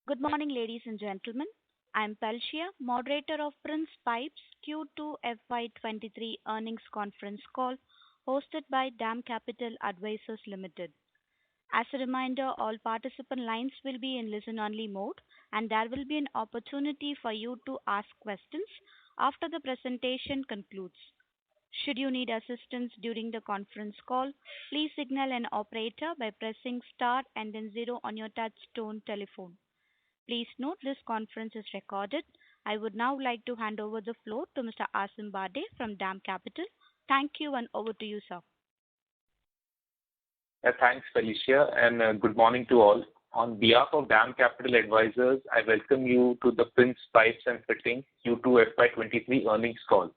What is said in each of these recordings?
Good morning, ladies and gentlemen. I'm Pelshia, moderator of Prince Pipes Q2 FY23 earnings conference call hosted by DAM Capital Advisors Limited. As a reminder, all participant lines will be in listen only mode, and there will be an opportunity for you to ask questions after the presentation concludes. Should you need assistance during the conference call, please signal an operator by pressing star and then zero on your touch tone telephone. Please note this conference is recorded. I would now like to hand over the floor to Mr. Asim Bade from DAM Capital. Thank you, and over to you, sir. Thanks, Felicia, and good morning to all. On behalf of DAM Capital Advisors, I welcome you to the Prince Pipes and Fittings Q2 FY23 earnings call.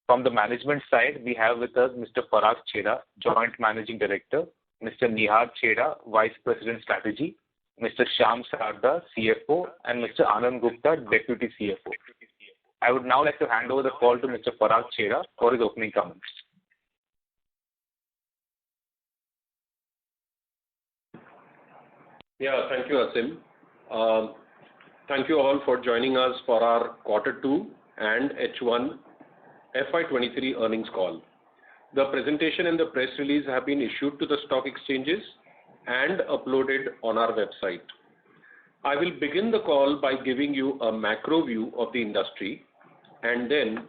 From the management side, we have with us Mr. Parag Chheda, Joint Managing Director, Mr. Nihar Chheda, Vice President Strategy, Mr. Shyam Sarda, CFO, and Mr. Anand Gupta, Deputy CFO. I would now like to hand over the call to Mr. Parag Chheda for his opening comments. Yeah, thank you, Asim. Thank you all for joining us for our Q2 and H1 FY23 earnings call. The presentation and the press release have been issued to the stock exchanges and uploaded on our website. I will begin the call by giving you a macro view of the industry and then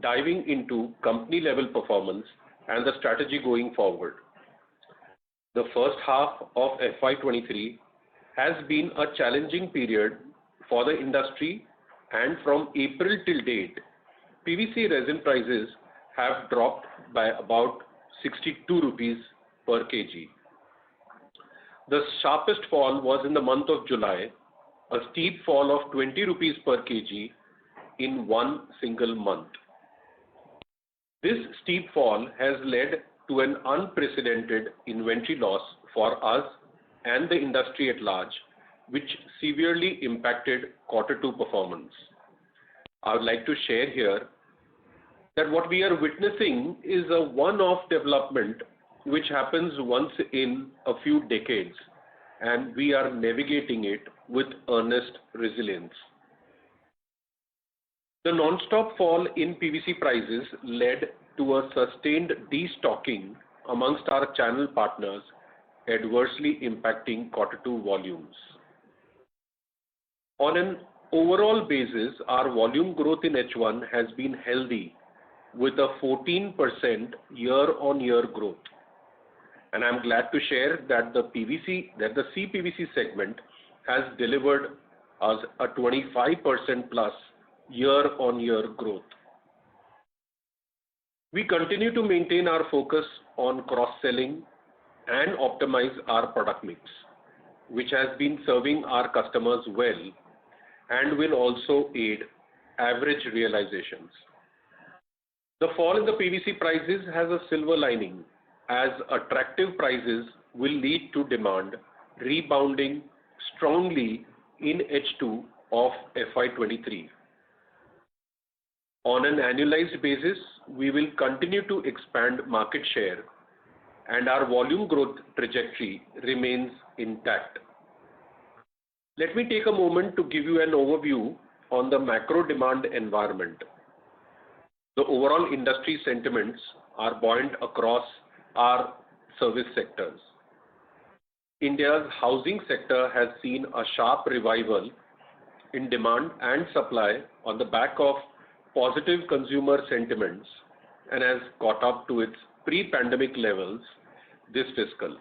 diving into company level performance and the strategy going forward. The first half of FY23 has been a challenging period for the industry, and from April till date, PVC resin prices have dropped by about 62 rupees per kg. The sharpest fall was in the month of July, a steep fall of 20 rupees per kg in one single month. This steep fall has led to an unprecedented inventory loss for us and the industry at large, which severely impacted Q2 performance. I would like to share here that what we are witnessing is a one-off development which happens once in a few decades, and we are navigating it with earnest resilience. The non-stop fall in PVC prices led to a sustained destocking amongst our channel partners, adversely impacting Q2 volumes. On an overall basis, our volume growth in H1 has been healthy with a 14% year-on-year growth. And I'm glad to share that the CPVC segment has delivered us a 25% plus year-on-year growth. We continue to maintain our focus on cross-selling and optimize our product mix, which has been serving our customers well and will also aid average realizations. The fall in the PVC prices has a silver lining, as attractive prices will lead to demand rebounding strongly in H2 of FY23. On an annualized basis, we will continue to expand market share and our volume growth trajectory remains intact. Let me take a moment to give you an overview on the macro demand environment. The overall industry sentiments are buoyant across our service sectors. India's housing sector has seen a sharp revival in demand and supply on the back of positive consumer sentiments and has caught up to its pre-pandemic levels this fiscal.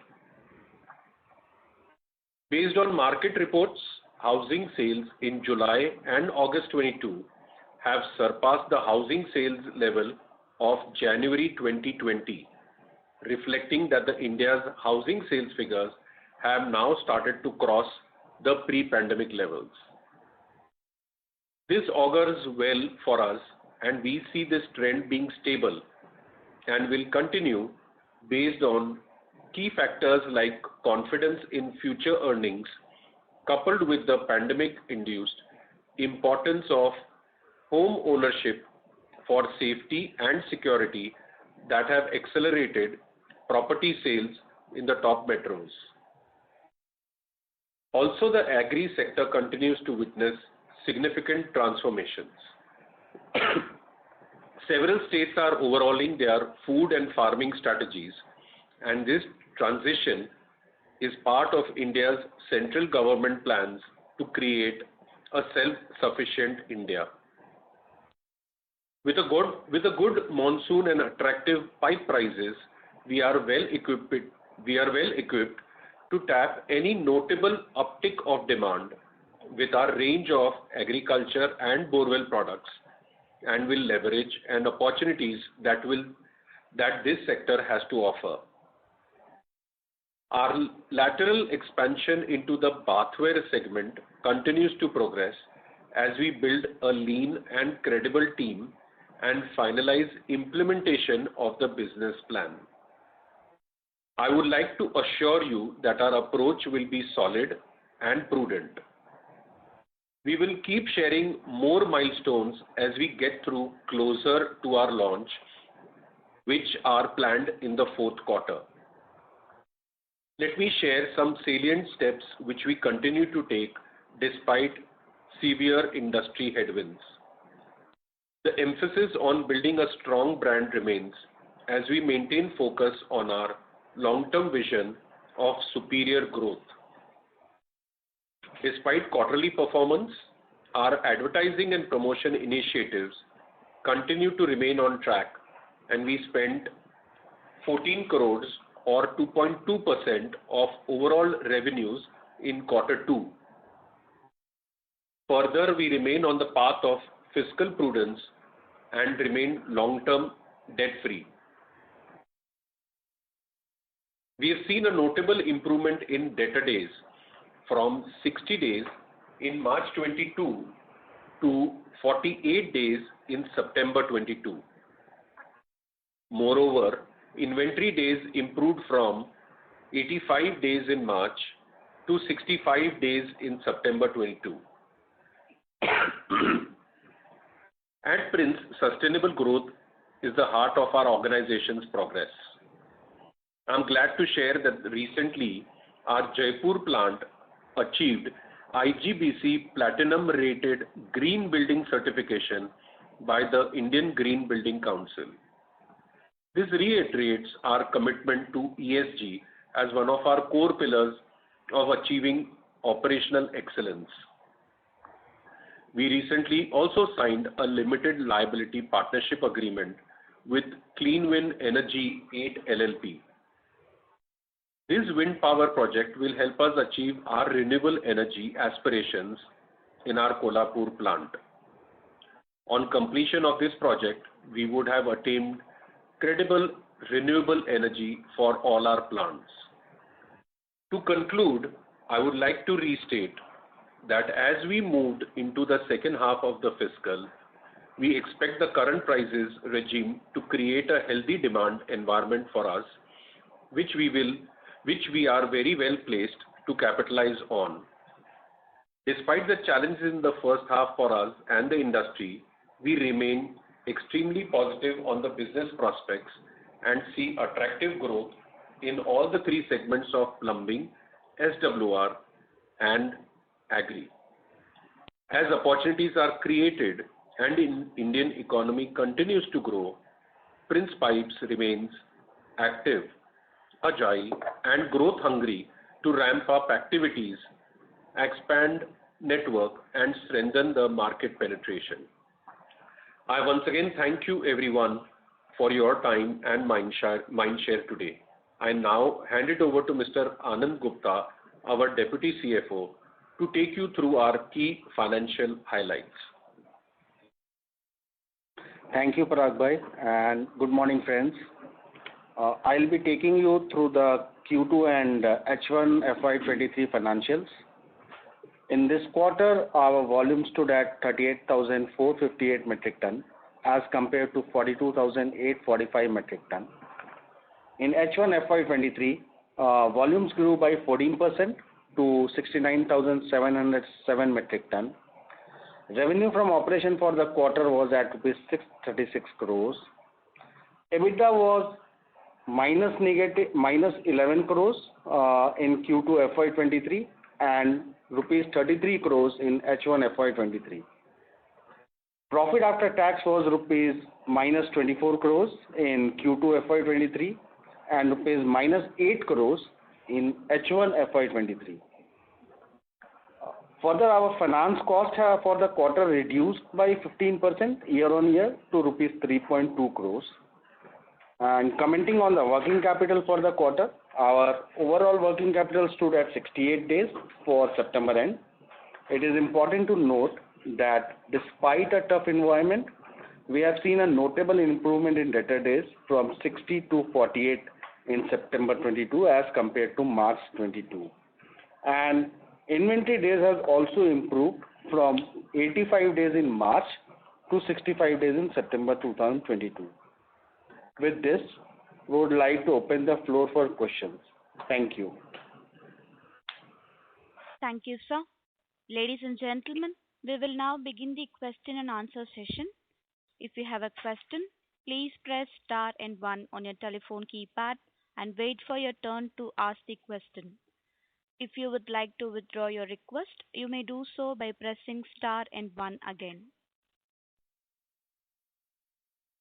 Based on market reports, housing sales in July and August 22 have surpassed the housing sales level of January 2020, reflecting that the India's housing sales figures have now started to cross the pre-pandemic levels. This augurs well for us, and we see this trend being stable and will continue based on key factors like confidence in future earnings coupled with the pandemic-induced importance of home ownership for safety and security that have accelerated property sales in the top metros. Also, the agri sector continues to witness significant transformations. Several states are overhauling their food and farming strategies, and this transition is part of India's central government plans to create a self-sufficient India. With a good monsoon and attractive pipe prices, we are well equipped to tap any notable uptick of demand with our range of agriculture and borewell products, and will leverage and opportunities that this sector has to offer. Our lateral expansion into the bathware segment continues to progress as we build a lean and credible team and finalize implementation of the business plan. I would like to assure you that our approach will be solid and prudent. We will keep sharing more milestones as we get closer to our launch, which are planned in the fourth quarter. Let me share some salient steps which we continue to take despite severe industry headwinds. The emphasis on building a strong brand remains as we maintain focus on our long-term vision of superior growth. Despite quarterly performance, our advertising and promotion initiatives continue to remain on track, and we spent 14 crores or 2.2% of overall revenues in quarter 2. Further, we remain on the path of fiscal prudence and remain long-term debt-free. We have seen a notable improvement in debtor days from 60 days in March 22 to 48 days in September 22. Moreover, inventory days improved from 85 days in March to 65 days in September 22. At Prince, sustainable growth is the heart of our organization's progress. I'm glad to share that recently our Jaipur plant achieved IGBC Platinum rated Green Building certification by the Indian Green Building Council. This reiterates our commitment to ESG as one of our core pillars of achieving operational excellence. We recently also signed a limited liability partnership agreement with Clean Wind Energy 8 LLP. This wind power project will help us achieve our renewable energy aspirations in our Kolhapur plant. On completion of this project, we would have attained credible renewable energy for all our plants. To conclude, I would like to restate that as we moved into the second half of the fiscal, we expect the current prices regime to create a healthy demand environment for us, which we are very well placed to capitalize on. Despite the challenges in the first half for us and the industry, we remain extremely positive on the business prospects and see attractive growth in all the three segments of plumbing, SWR, and agri. As opportunities are created and Indian economy continues to grow, Prince Pipes remains active, agile, and growth hungry to ramp up activities, expand network, and strengthen the market penetration. I once again thank you everyone for your time and mind share today. I now hand it over to Mr. Anand Gupta, our Deputy CFO, to take you through our key financial highlights. Thank you, Parag Bhai, and good morning, friends. I'll be taking you through the Q2 and H1 FY23 financials. In this quarter, our volume stood at 38,458 metric ton as compared to 42,845 metric ton. In H1 FY23, volumes grew by 14% to 69,707 metric ton. Revenue from operation for the quarter was at rupees 636 crores. EBITDA was minus 11 crores in Q2 FY23 and rupees 33 crores in H1 FY23. Profit after tax was rupees minus 24 crores in Q2 FY23 and rupees minus 8 crores in H1 FY23. Further, our finance cost for the quarter reduced by 15% year-on-year to rupees 3.2 crores. And commenting on the working capital for the quarter, our overall working capital stood at 68 days for September end. It is important to note that despite a tough environment, we have seen a notable improvement in debtor days from 60 to 48 in September 22 as compared to March 22. And inventory days has also improved from 85 days in March to 65 days in September 2022. With this, we would like to open the floor for questions. Thank you. Thank you, sir. Ladies and gentlemen, we will now begin the question and answer session. If you have a question, please press star and one on your telephone keypad and wait for your turn to ask the question. If you would like to withdraw your request, you may do so by pressing star and one again.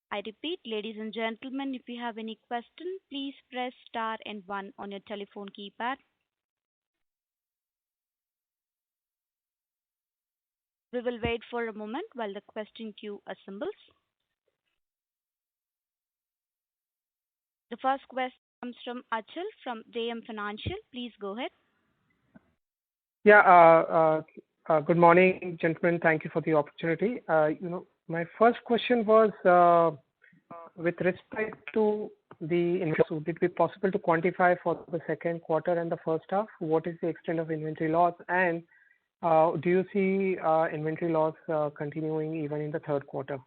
I repeat, ladies and gentlemen, if you have any question, please press star and one on your telephone keypad. We will wait for a moment while the question queue assembles. The first question comes from Achal from JM Financial. Please go ahead. Yeah, good morning, gentlemen. Thank you for the opportunity. My first question was with respect to the inventory. Would it be possible to quantify for the second quarter and the first half? What is the extent of inventory loss? And do you see inventory loss continuing even in the third quarter?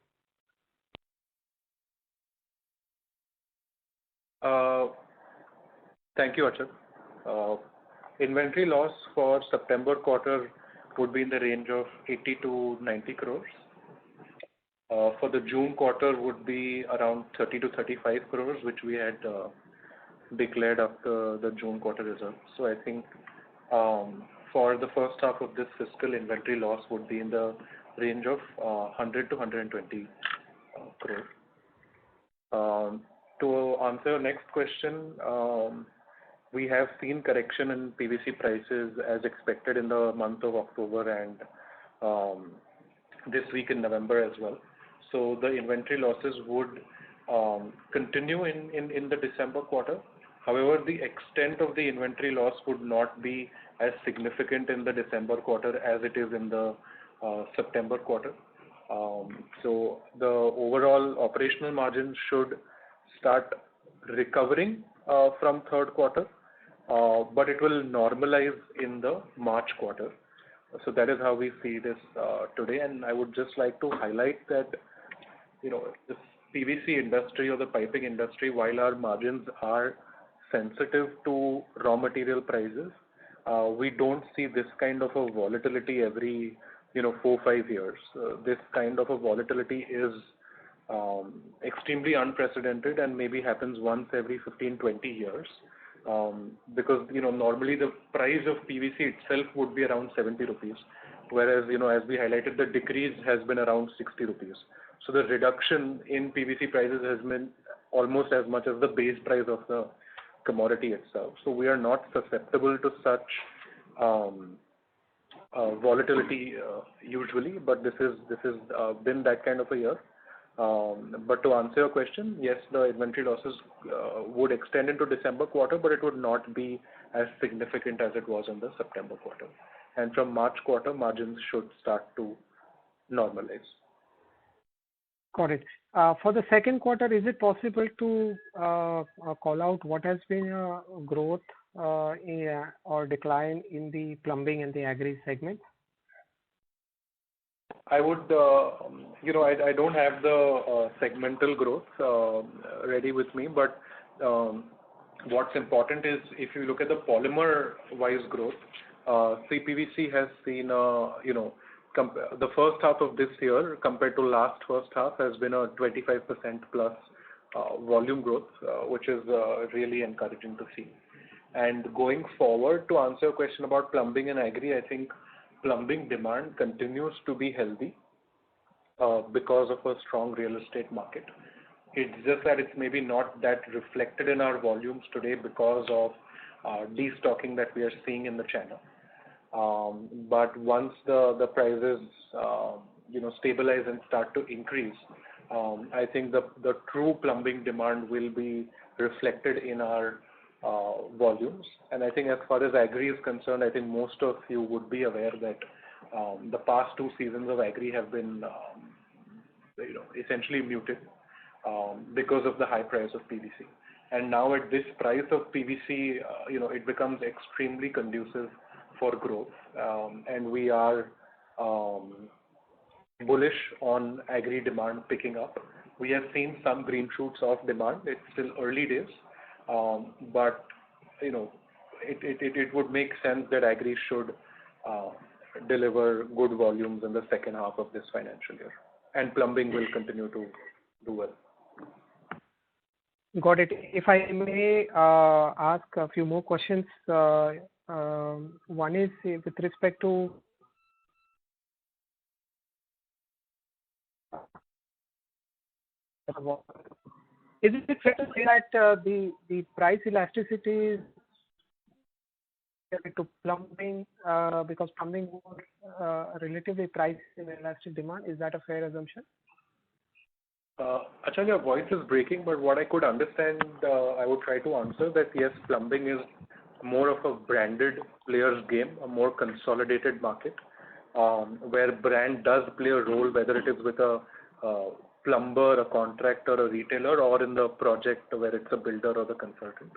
Thank you, Achal. Inventory loss for September quarter would be in the range of 80 to 90 crores. For the June quarter would be around 30 to 35 crores, which we had declared after the June quarter results. So I think for the first half of this fiscal, inventory loss would be in the range of 100 to 120 crores. To answer your next question, we have seen correction in PVC prices as expected in the month of October and this week in November as well. So the inventory losses would continue in the December quarter. However, the extent of the inventory loss would not be as significant in the December quarter as it is in the September quarter. So the overall operational margin should start recovering from third quarter, but it will normalize in the March quarter. So that is how we see this today. And I would just like to highlight that, the PVC industry or the piping industry, while our margins are sensitive to raw material prices, we don't see this kind of a volatility every, 4-5 years. This kind of a volatility is extremely unprecedented and maybe happens once every 15-20 years. Because normally the price of PVC itself would be around 70 rupees, whereas as we highlighted, the decrease has been around 60 rupees. So the reduction in PVC prices has been almost as much as the base price of the commodity itself. So we are not susceptible to such volatility usually, but this has been that kind of a year. But to answer your question, yes, the inventory losses would extend into December quarter, but it would not be as significant as it was in the September quarter. And from March quarter, margins should start to normalize. Got it. For the second quarter, is it possible to call out what has been growth or decline in the plumbing and the agri segment? I would, I don't have the segmental growth ready with me, but what's important is if you look at the polymer-wise growth, CPVC has seen, the first half of this year compared to last first half has been a 25% plus volume growth, which is really encouraging to see. And going forward, to answer your question about plumbing and agri, I think plumbing demand continues to be healthy because of a strong real estate market. It's just that it's maybe not that reflected in our volumes today because of destocking that we are seeing in the channel. But once the prices stabilize and start to increase, I think the true plumbing demand will be reflected in our volumes. And I think as far as agri is concerned, I think most of you would be aware that the past two seasons of agri have been essentially muted because of the high price of PVC. And now at this price of PVC, it becomes extremely conducive for growth. And we are bullish on agri demand picking up. We have seen some green shoots of demand. It's still early days, but it would make sense that agri should deliver good volumes in the second half of this financial year, and plumbing will continue to do well. Got it. If I may ask a few more questions. One is with respect to is it fair to say that the price elasticity is to plumbing because plumbing more relatively price inelastic demand? Is that a fair assumption? Achal, your voice is breaking, but what I could understand, I would try to answer that yes, plumbing is more of a branded player's game, a more consolidated market, where brand does play a role, whether it is with a plumber, a contractor, a retailer, or in the project where it's a builder or the consultant.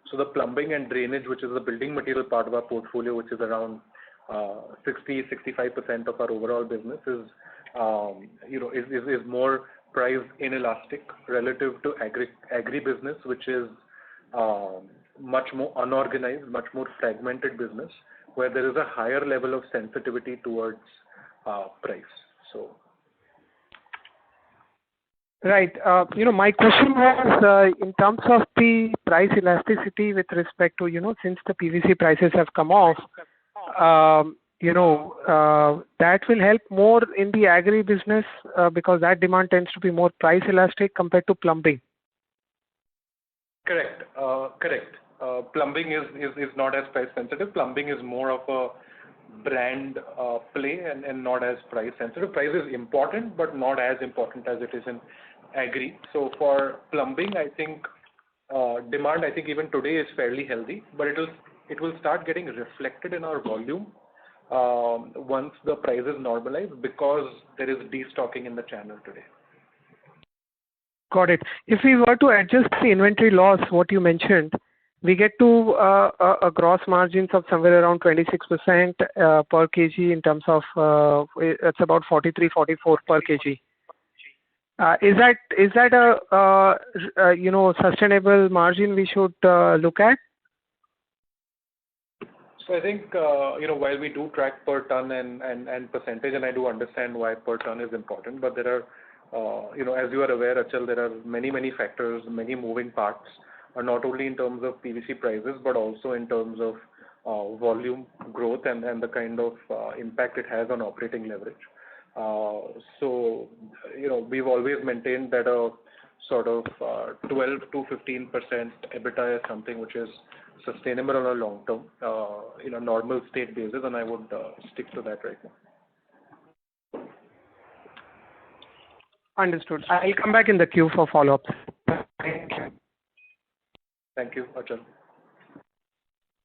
So the plumbing and drainage, which is the building material part of our portfolio, which is around 60-65% of our overall business, is more price inelastic relative to agri business, which is much more unorganized, much more fragmented business, where there is a higher level of sensitivity towards price. So. Right. My question was in terms of the price elasticity with respect to, since the PVC prices have come off, that will help more in the agri business because that demand tends to be more price elastic compared to plumbing. Correct. Plumbing is not as price sensitive. Plumbing is more of a brand play and not as price sensitive. Price is important, but not as important as it is in agri. So for plumbing, I think demand, I think even today is fairly healthy, but it will start getting reflected in our volume once the prices normalize because there is destocking in the channel today. Got it. If we were to adjust the inventory loss, what you mentioned, we get to a gross margins of somewhere around 26% per kg in terms of it's about 43-44 per kg. Is that a sustainable margin we should look at? So I think while we do track per ton and percentage, and I do understand why per ton is important, but there are as you are aware, Achal, there are many factors, many moving parts, not only in terms of PVC prices, but also in terms of volume growth and the kind of impact it has on operating leverage. So, we've always maintained that a sort of 12 to 15% EBITDA is something which is sustainable on a long term, in a normal state basis, and I would stick to that right now. Understood. I'll come back in the queue for follow-ups. Thank you. Thank you, Achal.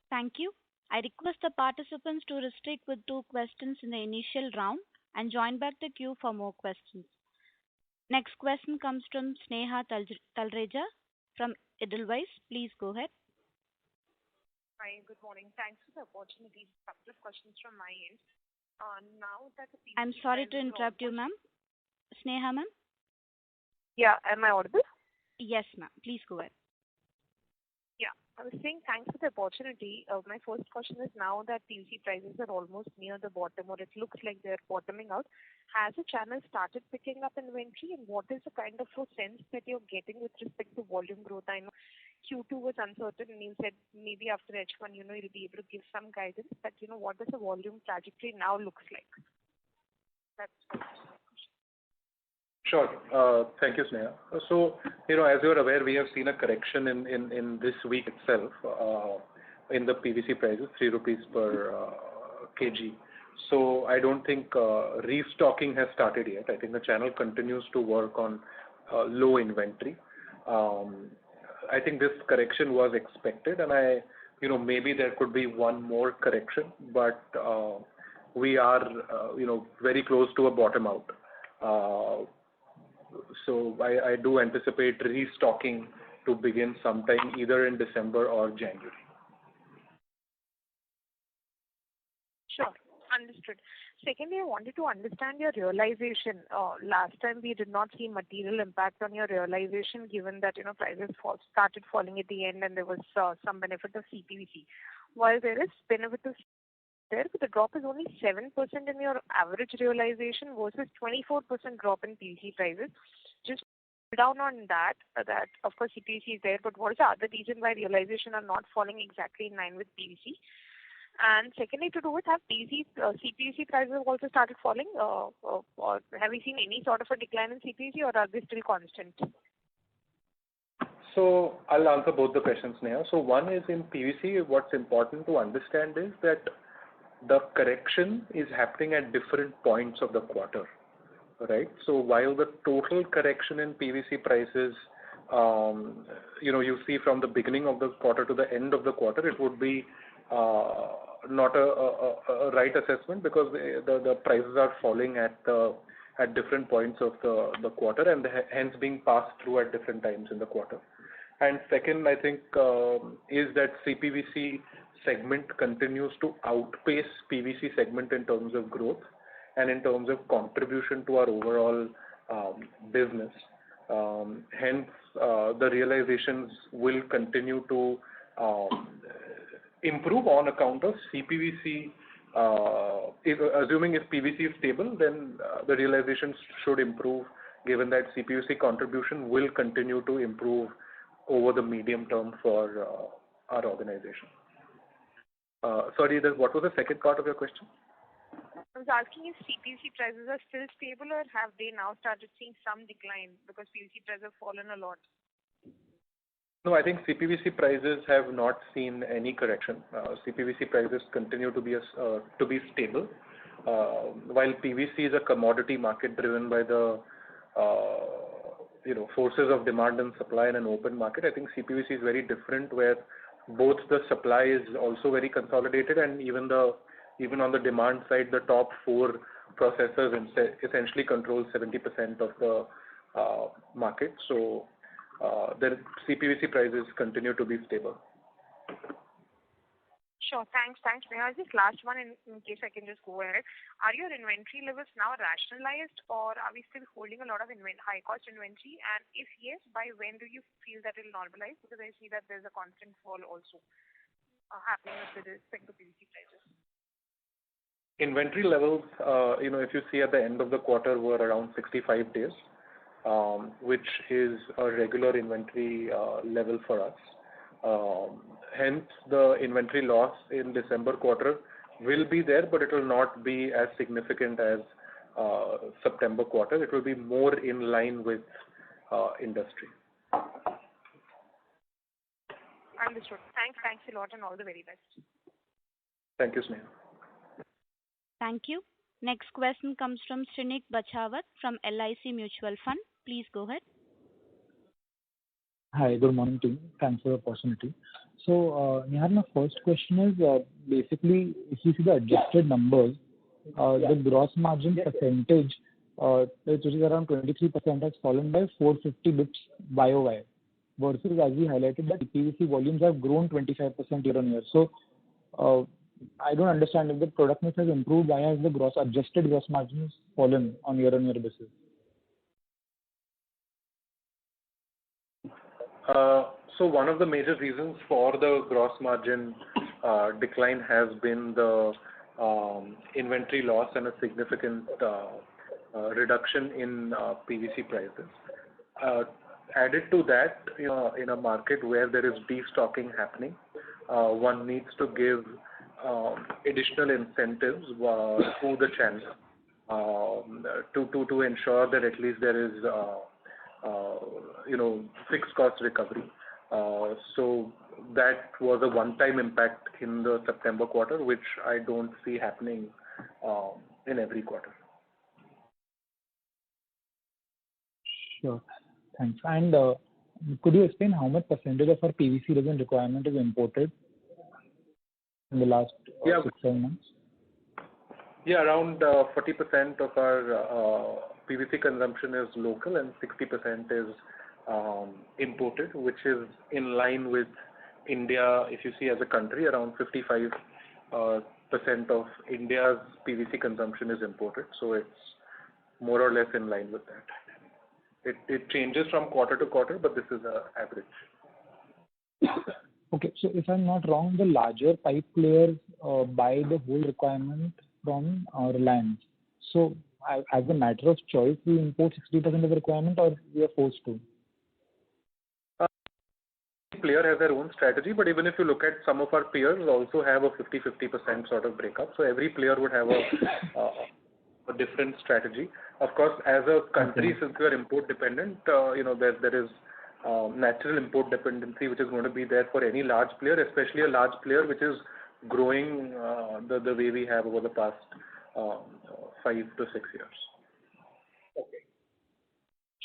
Thank you. I request the participants to restrict with 2 questions in the initial round and join back the queue for more questions. Next question comes from Sneha Talreja from Edelweiss. Please go ahead. Hi, good morning. Thanks for the opportunity. A couple of questions from my end. Now that the I'm sorry to interrupt you, ma'am. Sneha, ma'am? Yeah, am I audible? Yes, ma'am. Please go ahead. Yeah, I was saying thanks for the opportunity. My first question is, now that PVC prices are almost near the bottom, or it looks like they're bottoming out, has the channel started picking up inventory, and what is the kind of a sense that you're getting with respect to volume growth? I know Q2 was uncertain, and you said maybe after H1, you'll be able to give some guidance. But what does the volume trajectory now looks like? That's my question. Sure. Thank you, Sneha. So, as you're aware, we have seen a correction in this week itself in the PVC prices, 3 rupees per kg. So I don't think restocking has started yet. I think the channel continues to work on low inventory. I think this correction was expected, and maybe there could be one more correction, but we are, very close to a bottom out. So I do anticipate restocking to begin sometime either in December or January. Sure. Understood. Secondly, I wanted to understand your realization. Last time we did not see material impact on your realization, given that prices started falling at the end and there was some benefit of CPVC. While there is benefit of there, but the drop is only 7% in your average realization versus 24% drop in PVC prices. Just down on that of course CPVC is there, but what is the other reason why realization are not falling exactly in line with PVC? And secondly, to do with have CPVC prices have also started falling, or have we seen any sort of a decline in CPVC, or are they still constant? So I'll answer both the questions, Neha. So one is in PVC, what's important to understand is that the correction is happening at different points of the quarter, right? So while the total correction in PVC prices, you see from the beginning of the quarter to the end of the quarter, it would be not a right assessment because the prices are falling at different points of the quarter and hence being passed through at different times in the quarter. And second, I think, is that CPVC segment continues to outpace PVC segment in terms of growth and in terms of contribution to our overall business. Hence, the realizations will continue to improve on account of CPVC. Assuming if PVC is stable, then the realizations should improve, given that CPVC contribution will continue to improve over the medium term for our organization. Sorry, what was the second part of your question? I was asking if CPVC prices are still stable or have they now started seeing some decline because PVC prices have fallen a lot? No, I think CPVC prices have not seen any correction. CPVC prices continue to be stable. While PVC is a commodity market driven by the forces of demand and supply in an open market, I think CPVC is very different, where both the supply is also very consolidated and even on the demand side, the top 4 processors essentially control 70% of the market. So the CPVC prices continue to be stable. Sure. Thanks. Neha, just last one in case I can just go ahead. Are your inventory levels now rationalized, or are we still holding a lot of high cost inventory? And if yes, by when do you feel that it will normalize? Because I see that there's a constant fall also happening with respect to PVC prices. Inventory levels, if you see at the end of the quarter, were around 65 days, which is a regular inventory level for us. Hence, the inventory loss in December quarter will be there, but it will not be as significant as September quarter. It will be more in line with industry. Understood. Thanks a lot and all the very best. Thank you, Sneha. Thank you. Next question comes from Shrenik Bachawat from LIC Mutual Fund. Please go ahead. Hi, good morning team. Thanks for the opportunity. So, Nihar, my first question is basically, if you see the adjusted numbers, the gross margin percentage, which is around 23%, has fallen by 450 bps YOY, versus as we highlighted that PVC volumes have grown 25% year on year. So, I don't understand, if the product mix has improved, why has the adjusted gross margins fallen on year basis? So one of the major reasons for the gross margin decline has been the inventory loss and a significant reduction in PVC prices. Added to that, in a market where there is destocking happening, one needs to give additional incentives to the channel to ensure that at least there is fixed cost recovery. So that was a one-time impact in the September quarter, which I don't see happening in every quarter. Sure. Thanks. And could you explain how much percentage of our PVC resin requirement is imported in the last 6-7 months? Yeah, around 40% of our PVC consumption is local and 60% is imported, which is in line with India. If you see as a country, around 55% of India's PVC consumption is imported, so it's more or less in line with that. It changes from quarter to quarter, but this is an average. Okay, so if I'm not wrong, the larger pipe players buy the whole requirement from Reliance. So as a matter of choice, we import 60% of the requirement, or we are forced to? Player has their own strategy, but even if you look at some of our peers also have a 50-50% sort of breakup. So every player would have a different strategy. Of course, as a country, since we are import dependent, there is natural import dependency which is going to be there for any large player, especially a large player which is growing the way we have over the past 5 to 6 years. Okay.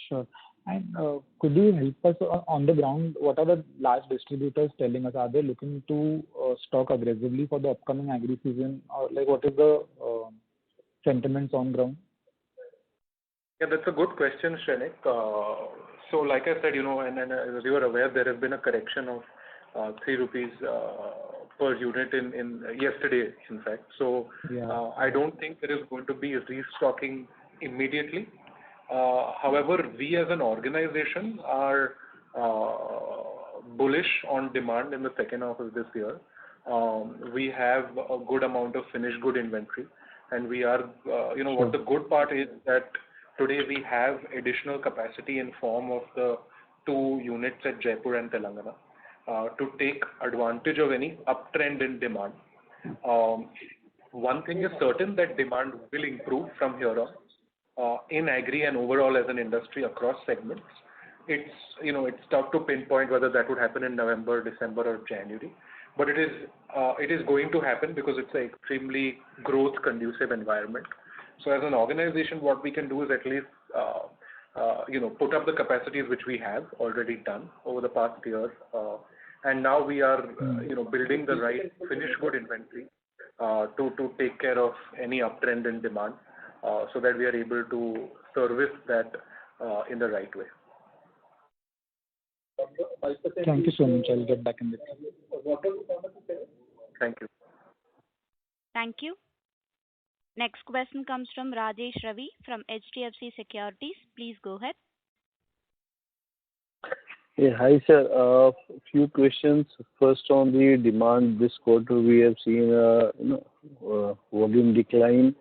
Sure. And could you help us on the ground? What are the large distributors telling us? Are they looking to stock aggressively for the upcoming agri season, or like what is the sentiments on ground? Yeah, that's a good question, Shrenik. So like I said, and as you are aware, there has been a correction of 3 rupees per unit in yesterday, in fact. So I don't think there is going to be restocking immediately. However, we as an organization are bullish on demand in the second half of this year. We have a good amount of finished good inventory, and we are, what the good part is that today we have additional capacity in form of the 2 units at Jaipur and Telangana to take advantage of any uptrend in demand. One thing is certain, that demand will improve from here on in agri and overall as an industry across segments. It's tough to pinpoint whether that would happen in November, December, or January, but it is going to happen because it's an extremely growth conducive environment. So as an organization, what we can do is at least put up the capacities which we have already done over the past year, and now we are building the right finished good inventory to take care of any uptrend in demand, so that we are able to service that in the right way. Thank you so much. I'll get back in with you. Thank you. Thank you. Next question comes from Rajesh Ravi from HDFC Securities. Please go ahead. Yeah, hi sir. A few questions. First, on the demand, this quarter we have seen a volume decline.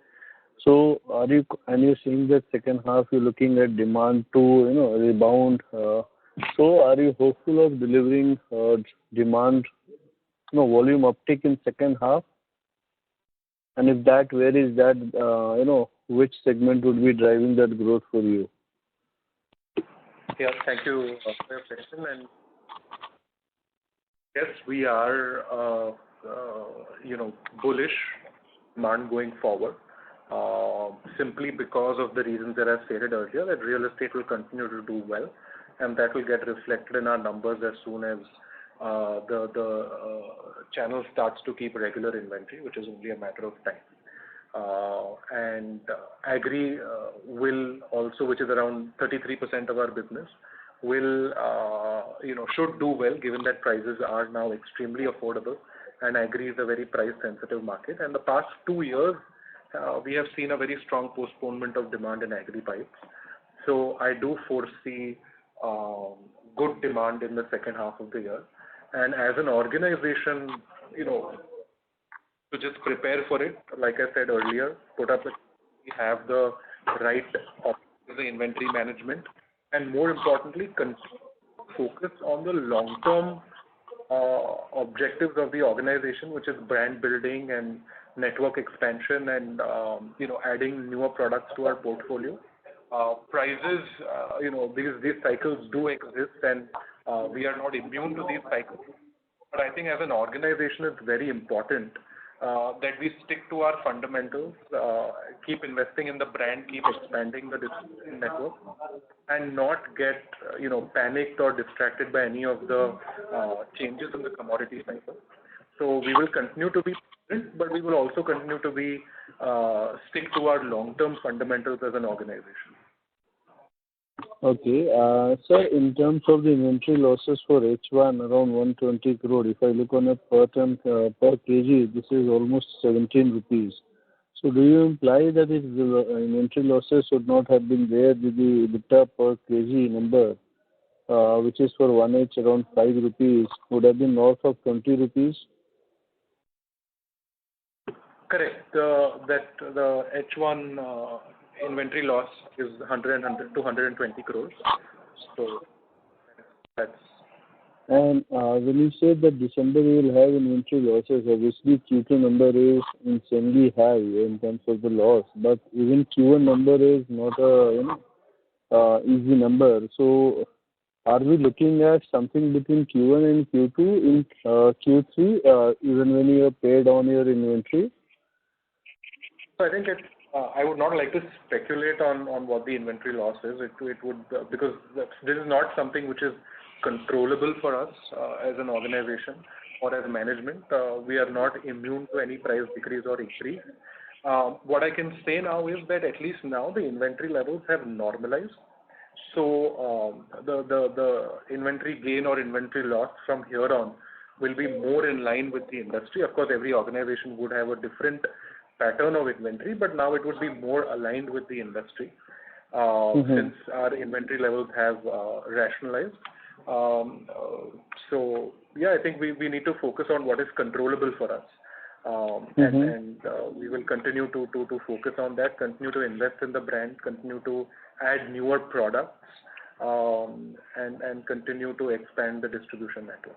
So you're saying that second half you're looking at demand to rebound. So are you hopeful of delivering demand volume uptick in second half? And if that, where is that, which segment would be driving that growth for you? Yeah, thank you for your question. And yes, we are, bullish demand going forward, simply because of the reasons that I stated earlier, that real estate will continue to do well, and that will get reflected in our numbers as soon as the channel starts to keep regular inventory, which is only a matter of time. And agri will also, which is around 33% of our business, will should do well, given that prices are now extremely affordable, and agri is a very price sensitive market. And the past 2 years, we have seen a very strong postponement of demand in agri pipes. So I do foresee good demand in the second half of the year. And as an organization, to just prepare for it, like I said earlier, we have the right the inventory management, and more importantly, focus on the long-term objectives of the organization, which is brand building and network expansion and adding newer products to our portfolio. Prices, these cycles do exist, and we are not immune to these cycles. But I think as an organization, it's very important that we stick to our fundamentals, keep investing in the brand, keep expanding the distribution network, and not get panicked or distracted by any of the changes in the commodity cycle. So we will continue to be prudent, but we will also continue to be stick to our long-term fundamentals as an organization. Okay. Sir, in terms of the inventory losses for H1, around 120 crore, if I look on a per ton, per kg, this is almost 17 rupees. So do you imply that if the inventory losses should not have been there, the EBITDA per kg number, which is for 1H around 5 rupees, would have been north of 20 rupees? Correct. The H1 inventory loss is 100 to 120 crores. So that's. And when you said that December you will have inventory losses, obviously Q2 number is insanely high in terms of the loss, but even Q1 number is not a easy number. So are we looking at something between Q1 and Q2 in Q3, even when you have paid on your inventory? So I think I would not like to speculate on what the inventory loss is. It would because this is not something which is controllable for us as an organization or as management. We are not immune to any price decrease or increase. What I can say now is that at least now the inventory levels have normalized. So the inventory gain or inventory loss from here on will be more in line with the industry. Of course, every organization would have a different pattern of inventory, but now it would be more aligned with the industry since our inventory levels have rationalized. So yeah, I think we need to focus on what is controllable for us, and we will continue to focus on that, continue to invest in the brand, continue to add newer products, and continue to expand the distribution network.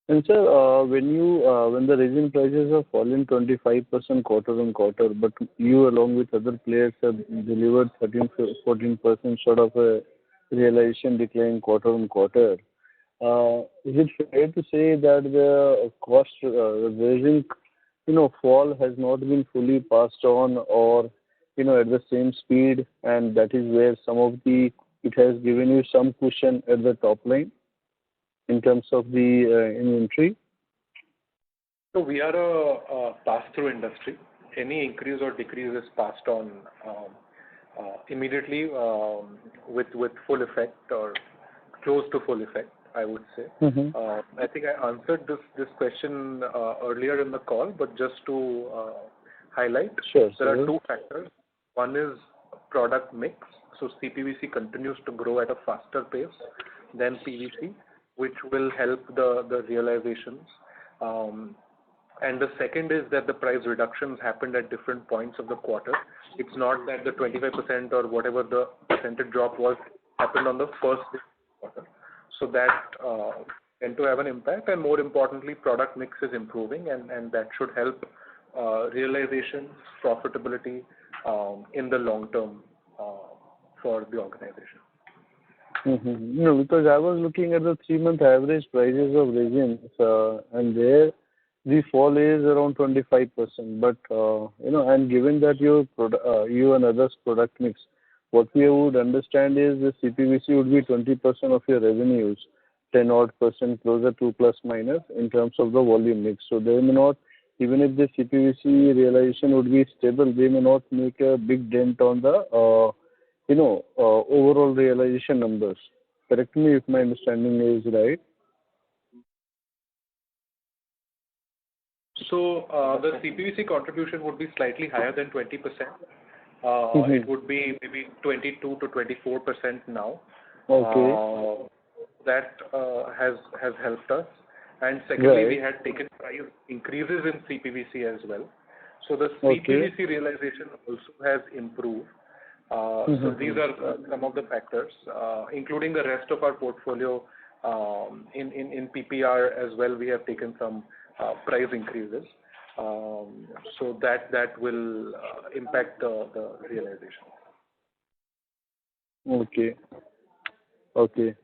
And sir, when the resin prices have fallen 25% quarter on quarter, but you along with other players have delivered 13-14% sort of a realization decline quarter on quarter, is it fair to say that the cost resin fall has not been fully passed on or at the same speed, and that is where it has given you some cushion at the top line in terms of the inventory? So we are a pass-through industry. Any increase or decrease is passed on immediately with full effect or close to full effect, I would say. I think I answered this question earlier in the call, but just to highlight, there are two factors. One is product mix. So CPVC continues to grow at a faster pace than PVC, which will help the realizations. And the second is that the price reductions happened at different points of the quarter. It's not that the 25% or whatever the percentage drop was happened on the first quarter. So that tend to have an impact, and more importantly, product mix is improving, and that should help realization, profitability in the long term for the organization. Because I was looking at the 3-month average prices of resins, and there the fall is around 25%. But and given that you and others product mix, what we would understand is the CPVC would be 20% of your revenues, 10% closer to plus minus in terms of the volume mix. So they may not, even if the CPVC realization would be stable, they may not make a big dent on the overall realization numbers. Correct me if my understanding is right. So the CPVC contribution would be slightly higher than 20%. It would be maybe 22 to 24% now. Okay. That has helped us. And secondly, we had taken price increases in CPVC as well. So the CPVC realization also has improved. So these are some of the factors, including the rest of our portfolio. In PPR as well, we have taken some price increases. So that will impact the realization. Okay. Okay.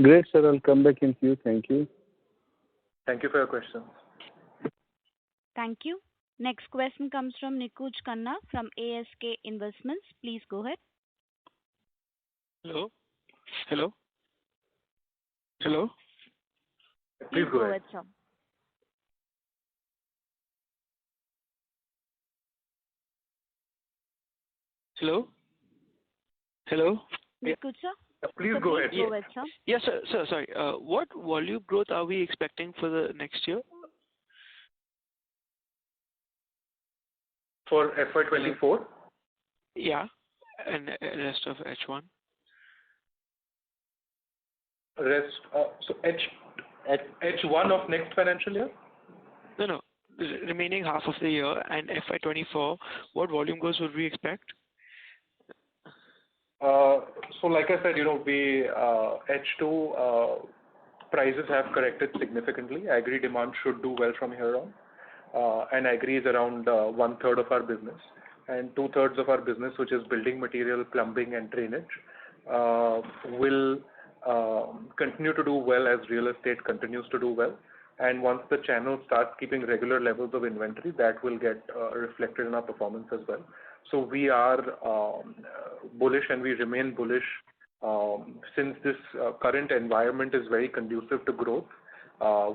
Great, sir. I'll come back in queue. Thank you. Thank you for your questions. Thank you. Next question comes from Nikuj Khanna from ASK Investments. Please go ahead. Hello? Hello? Hello? Please go ahead, sir. Hello? Hello? Nikuj, sir? Please go ahead. Go ahead, sir. Yes, sir. Sorry. What volume growth are we expecting for the next year? For FY24? Yeah, and rest of H1. So H1 of next financial year? No. The remaining half of the year and FY24, what volume growth would we expect? So like I said, we H2 prices have corrected significantly. Agri demand should do well from here on. And agri is around 1/3 of our business, and 2/3 of our business, which is building material, plumbing, and drainage, will continue to do well as real estate continues to do well. And once the channel starts keeping regular levels of inventory, that will get reflected in our performance as well. So we are bullish, and we remain bullish since this current environment is very conducive to growth.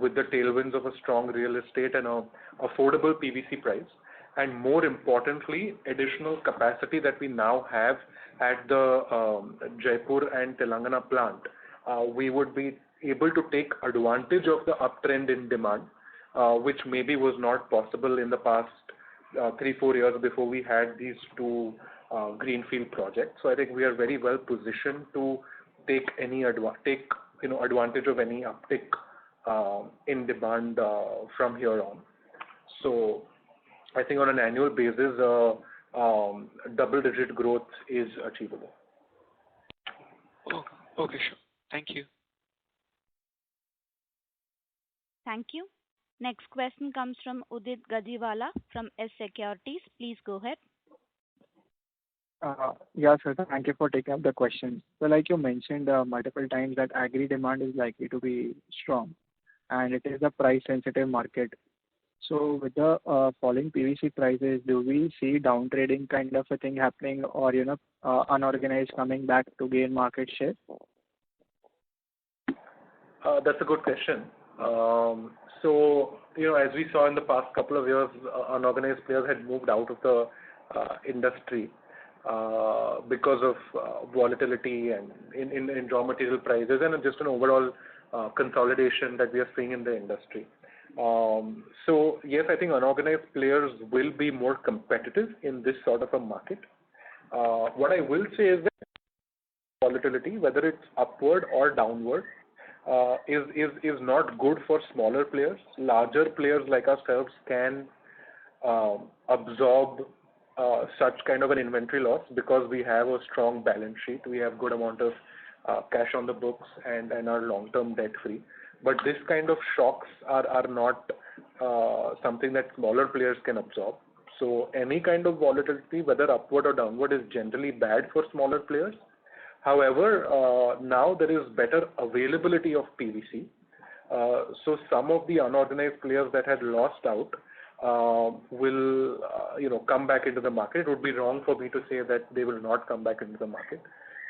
With the tailwinds of a strong real estate and a affordable PVC price, and more importantly, additional capacity that we now have at the Jaipur and Telangana plant, we would be able to take advantage of the uptrend in demand, which maybe was not possible in the past 3-4 years before we had these two greenfield projects. So I think we are very well positioned to take advantage of any uptick in demand from here on. So I think on an annual basis, double-digit growth is achievable. Oh, okay, sure. Thank you. Thank you. Next question comes from Udit Gajiwala from S Securities. Please go ahead. Yeah, sir. Thank you for taking up the question. So like you mentioned multiple times that agri demand is likely to be strong, and it is a price-sensitive market. So with the falling PVC prices, do we see downtrading kind of a thing happening, or unorganized coming back to gain market share? That's a good question. So as we saw in the past couple of years, unorganized players had moved out of the industry because of volatility and in raw material prices, and just an overall consolidation that we are seeing in the industry. So yes, I think unorganized players will be more competitive in this sort of a market. What I will say is that volatility, whether it's upward or downward, is not good for smaller players. Larger players like ourselves can absorb such kind of an inventory loss because we have a strong balance sheet. We have good amount of cash on the books and are long-term debt free. But this kind of shocks are not something that smaller players can absorb. So any kind of volatility, whether upward or downward, is generally bad for smaller players. However, now there is better availability of PVC. So some of the unorganized players that had lost out will come back into the market. It would be wrong for me to say that they will not come back into the market.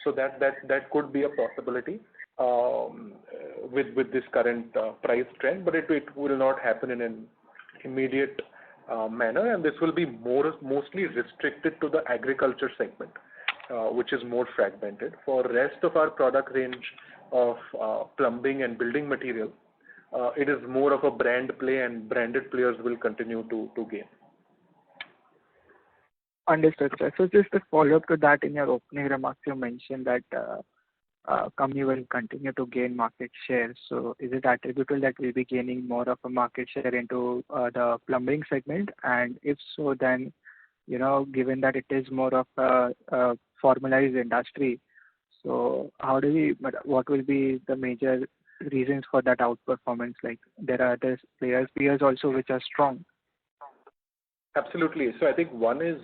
So that could be a possibility with this current price trend, but it will not happen in an immediate manner, and this will be mostly restricted to the agriculture segment, which is more fragmented. For rest of our product range of plumbing and building material, it is more of a brand play, and branded players will continue to gain. Understood, sir. So just a follow-up to that, in your opening remarks, you mentioned that company will continue to gain market share. So is it attributable that we'll be gaining more of a market share into the plumbing segment? And if so, then, given that it is more of a formalized industry. So what will be the major reasons for that outperformance? Like there are other peers also which are strong. Absolutely. So I think one is,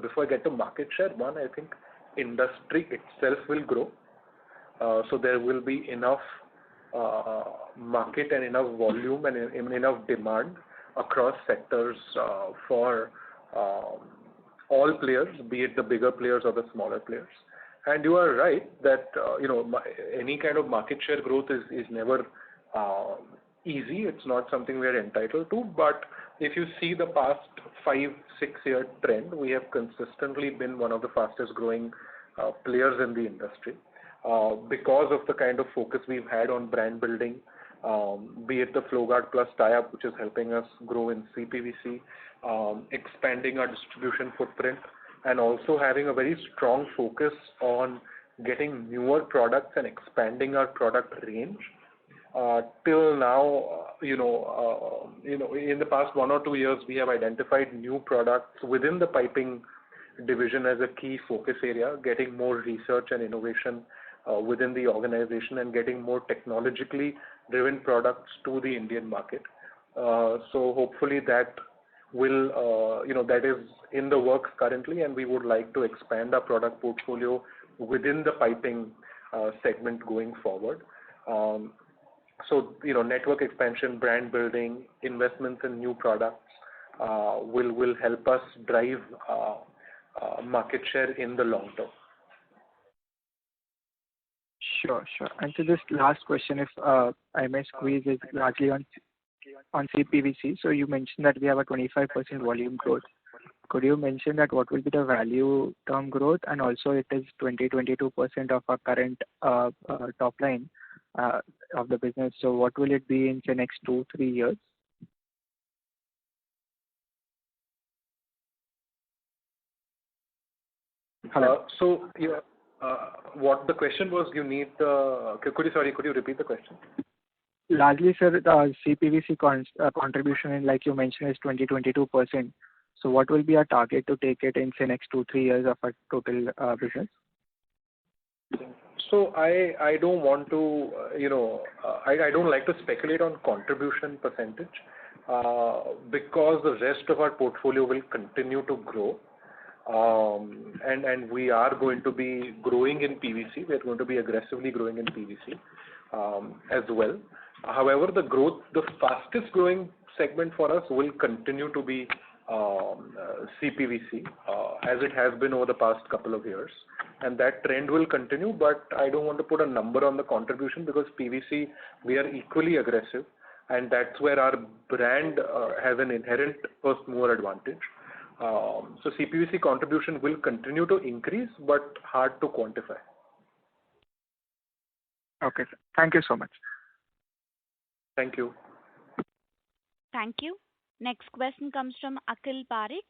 before I get to market share, I think industry itself will grow. So there will be enough market and enough volume and enough demand across sectors for all players, be it the bigger players or the smaller players. And you are right that any kind of market share growth is never easy. It's not something we are entitled to. But if you see the past 5-6 year trend, we have consistently been one of the fastest growing players in the industry because of the kind of focus we've had on brand building, be it the FlowGuard Plus tie-up, which is helping us grow in CPVC, expanding our distribution footprint, and also having a very strong focus on getting newer products and expanding our product range. Till now, in the past 1 or 2 years, we have identified new products within the piping division as a key focus area, getting more research and innovation within the organization and getting more technologically driven products to the Indian market. So hopefully that that is in the works currently, and we would like to expand our product portfolio within the piping segment going forward. So network expansion, brand building, investments in new products will help us drive market share in the long term. Sure. And so this last question, if I may squeeze, is largely on CPVC. So you mentioned that we have a 25% volume growth. Could you mention that what will be the value term growth, and also it is 22% of our current top line of the business. So what will it be in the next 2-3 years? Hello. What the question was, could you repeat the question? Largely, sir, the CPVC contribution, in, like you mentioned, is 22%. So what will be our target to take it in the next 2-3 years of our total business? So I don't want to, I don't like to speculate on contribution percentage because the rest of our portfolio will continue to grow. And we are going to be growing in PVC. We are going to be aggressively growing in PVC as well. However, the fastest growing segment for us will continue to be CPVC, as it has been over the past couple of years. And that trend will continue, but I don't want to put a number on the contribution because PVC, we are equally aggressive, and that's where our brand has an inherent first mover advantage. So CPVC contribution will continue to increase, but hard to quantify. Okay, sir. Thank you so much. Thank you. Thank you. Next question comes from Akhil Parekh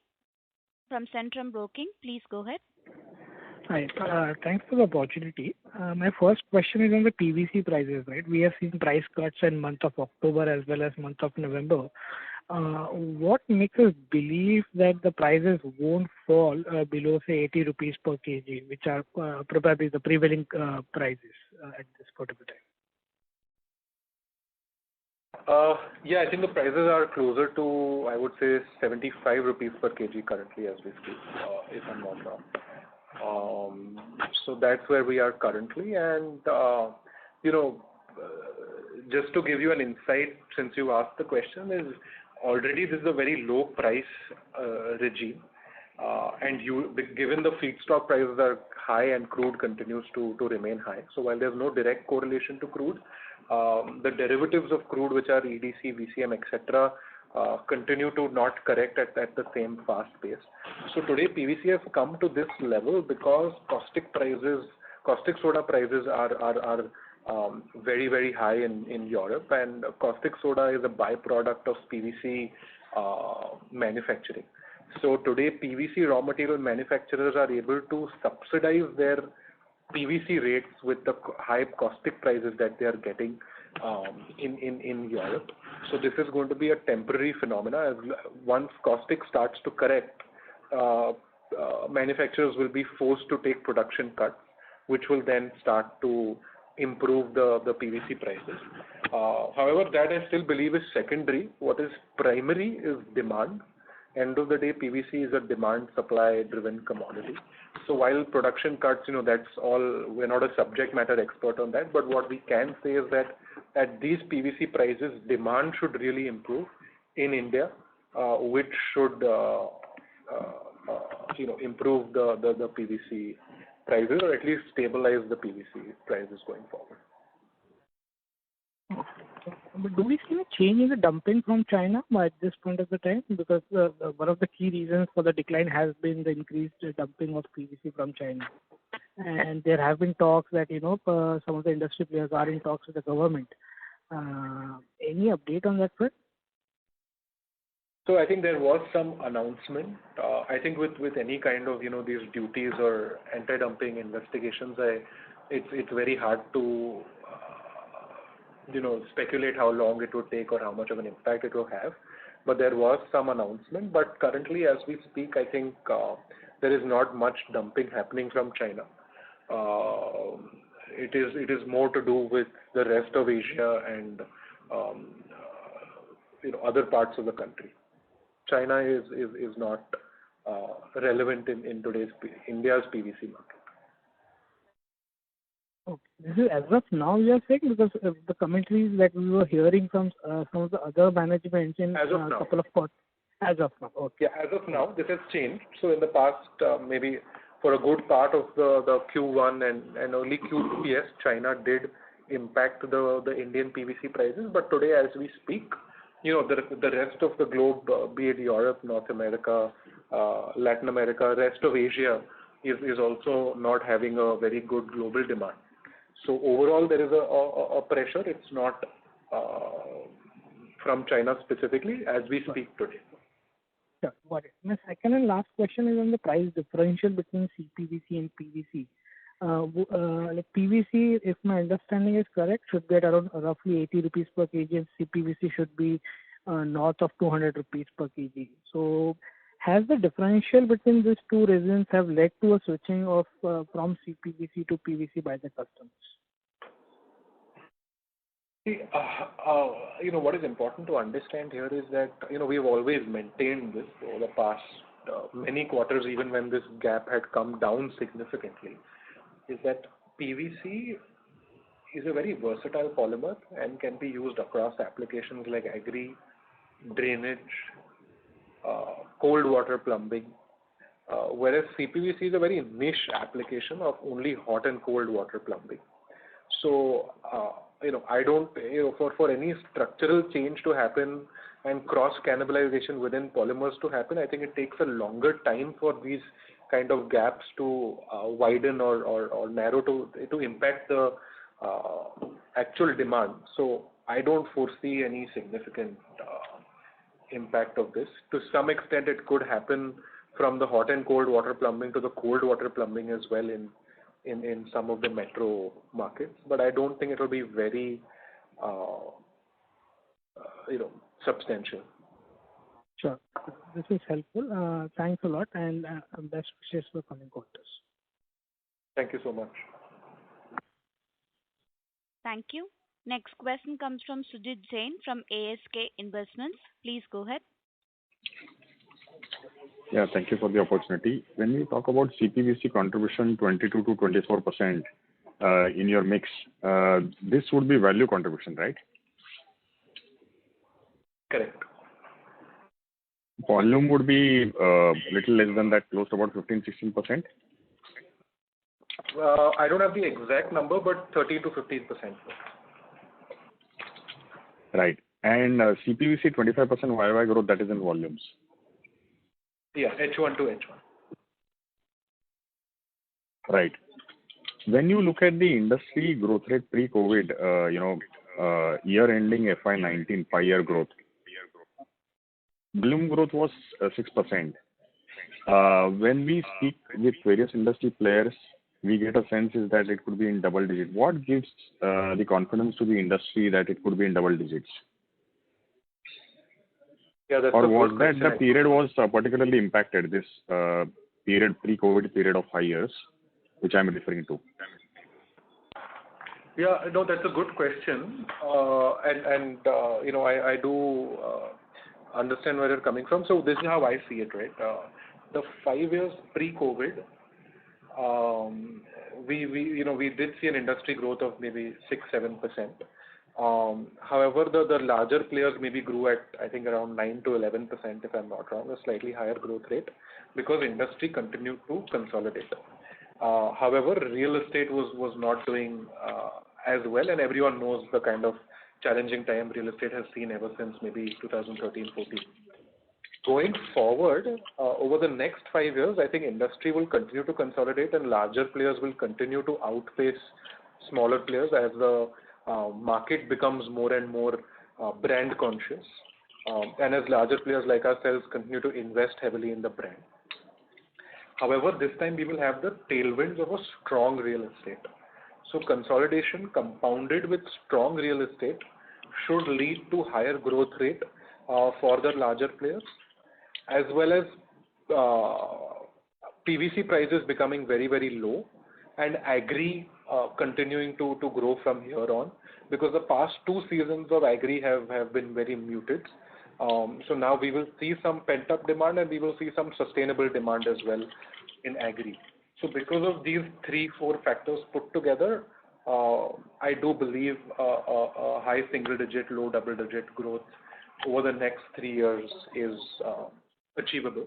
from Centrum Broking. Please go ahead. Hi. Thanks for the opportunity. My first question is on the PVC prices, right? We have seen price cuts in month of October as well as month of November. What makes us believe that the prices won't fall below, say, 80 rupees per kg, which are probably the prevailing prices at this particular time? Yeah, I think the prices are closer to, I would say, 75 rupees per kg currently as we speak, if I'm not wrong. So that's where we are currently. And, just to give you an insight, since you asked the question, is already this is a very low price regime. And given the feedstock prices are high and crude continues to remain high. So while there's no direct correlation to crude, the derivatives of crude, which are EDC, VCM, etc., continue to not correct at the same fast pace. So today PVC has come to this level because caustic soda prices are very, very high in Europe, and caustic soda is a byproduct of PVC manufacturing. So today PVC raw material manufacturers are able to subsidize their PVC rates with the high caustic prices that they are getting in Europe. So this is going to be a temporary phenomena. Once caustic starts to correct, manufacturers will be forced to take production cuts, which will then start to improve the PVC prices. However, that I still believe is secondary. What is primary is demand. End of the day, PVC is a demand-supply driven commodity. So while production cuts, that's all, we're not a subject matter expert on that, but what we can say is that at these PVC prices, demand should really improve in India, which should improve the PVC prices, or at least stabilize the PVC prices going forward. But do we see a change in the dumping from China at this point of the time? Because one of the key reasons for the decline has been the increased dumping of PVC from China. And there have been talks that, some of the industry players are in talks with the government. Any update on that front? So I think there was some announcement. I think with any kind of these duties or anti-dumping investigations, it's very hard to speculate how long it would take or how much of an impact it will have. But there was some announcement. But currently, as we speak, I think there is not much dumping happening from China. It is more to do with the rest of Asia and other parts of the country. China is not relevant in today's India's PVC market. Okay. This is as of now you are saying, because the commentaries that we were hearing from some of the other managements in a couple of quarters. As of now. Okay. Yeah, as of now, this has changed. So in the past, maybe for a good part of the Q1 and early Q2, yes, China did impact the Indian PVC prices. But today, as we speak, the rest of the globe, be it Europe, North America, Latin America, rest of Asia, is also not having a very good global demand. So overall, there is a pressure. It's not from China specifically as we speak today. Sure, got it. My second and last question is on the price differential between CPVC and PVC. Like PVC, if my understanding is correct, should get around roughly 80 rupees per kg, and CPVC should be north of 200 rupees per kg. So has the differential between these two resins have led to a switching of from CPVC to PVC by the customers? See, what is important to understand here is that we have always maintained this over the past many quarters, even when this gap had come down significantly, is that PVC is a very versatile polymer and can be used across applications like agri, drainage, cold water plumbing, whereas CPVC is a very niche application of only hot and cold water plumbing. So, I don't, for any structural change to happen and cross cannibalization within polymers to happen, I think it takes a longer time for these kind of gaps to widen or narrow to impact the actual demand. So I don't foresee any significant impact of this. To some extent, it could happen from the hot and cold water plumbing to the cold water plumbing as well in some of the metro markets, but I don't think it will be very substantial. Sure. This is helpful. Thanks a lot, and best wishes for coming quarters. Thank you so much. Thank you. Next question comes from Sujit Jain from ASK Investments. Please go ahead. Yeah, thank you for the opportunity. When we talk about CPVC contribution 22 to 24% in your mix, this would be value contribution, right? Correct. Volume would be little less than that, close to about 15-16%? I don't have the exact number, but 30 to 15%. Right. And CPVC 25% YY growth, that is in volumes. Yeah, H1 to H1. Right. When you look at the industry growth rate pre-COVID, year ending FY19 5-year growth, volume growth was 6%. When we speak with various industry players, we get a sense is that it could be in double digit. What gives the confidence to the industry that it could be in double digits? Yeah, that's or was that the period was particularly impacted, this pre-COVID period of 5 years, which I'm referring to? Yeah, no, that's a good question. I do understand where you're coming from. So this is how I see it, right? The 5 years pre-COVID, we did see an industry growth of maybe 6-7%. However, the larger players maybe grew at, I think, around 9 to 11%, if I'm not wrong, a slightly higher growth rate, because industry continued to consolidate. However, real estate was not doing as well, and everyone knows the kind of challenging time real estate has seen ever since maybe 2013-14. Going forward, over the next 5 years, I think industry will continue to consolidate and larger players will continue to outpace smaller players as the market becomes more and more brand conscious, and as larger players like ourselves continue to invest heavily in the brand. However, this time we will have the tailwinds of a strong real estate. So consolidation compounded with strong real estate should lead to higher growth rate for the larger players, as well as PVC prices becoming very, very low and agri continuing to grow from here on, because the past 2 seasons of agri have been very muted. So now we will see some pent-up demand and we will see some sustainable demand as well in agri. So because of these 3-4 factors put together, I do believe a high single-digit, low double-digit growth over the next 3 years is achievable.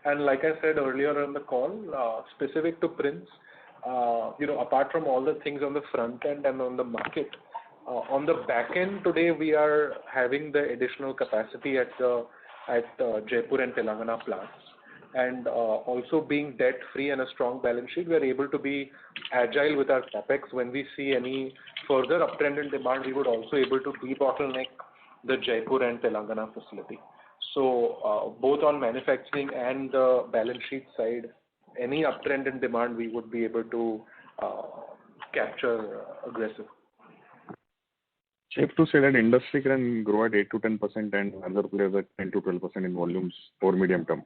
And like I said earlier on the call, specific to Prince, apart from all the things on the front end and on the market, on the back end today we are having the additional capacity at Jaipur and Telangana plants, and also being debt free and a strong balance sheet, we are able to be agile with our capex. When we see any further uptrend in demand, we would also able to debottleneck the Jaipur and Telangana facility. So both on manufacturing and the balance sheet side, any uptrend in demand we would be able to capture aggressive. Safe to say that industry can grow at 8 to 10% and other players at 10 to 12% in volumes for medium term.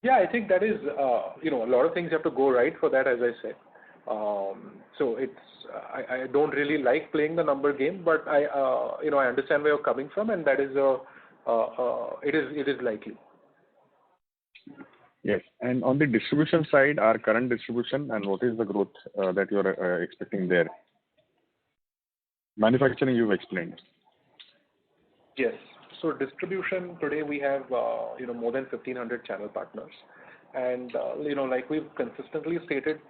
Yeah, I think that is, a lot of things have to go right for that, as I said. So I don't really like playing the number game, but I understand where you're coming from, and that is it is likely. Yes, and on the distribution side, our current distribution and what is the growth that you are expecting there? Manufacturing, you've explained. Yes. So distribution today we have more than 1,500 channel partners, and like we've consistently stated,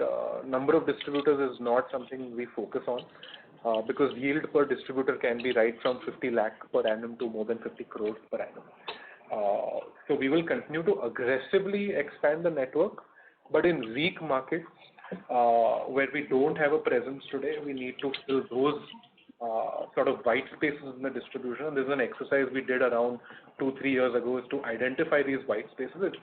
number of distributors is not something we focus on, because yield per distributor can be right from 50 lakh per annum to more than 50 crores per annum. So we will continue to aggressively expand the network, but in weak markets where we don't have a presence today, we need to fill those sort of white spaces in the distribution. There's an exercise we did around 2-3 years ago is to identify these white spaces. It's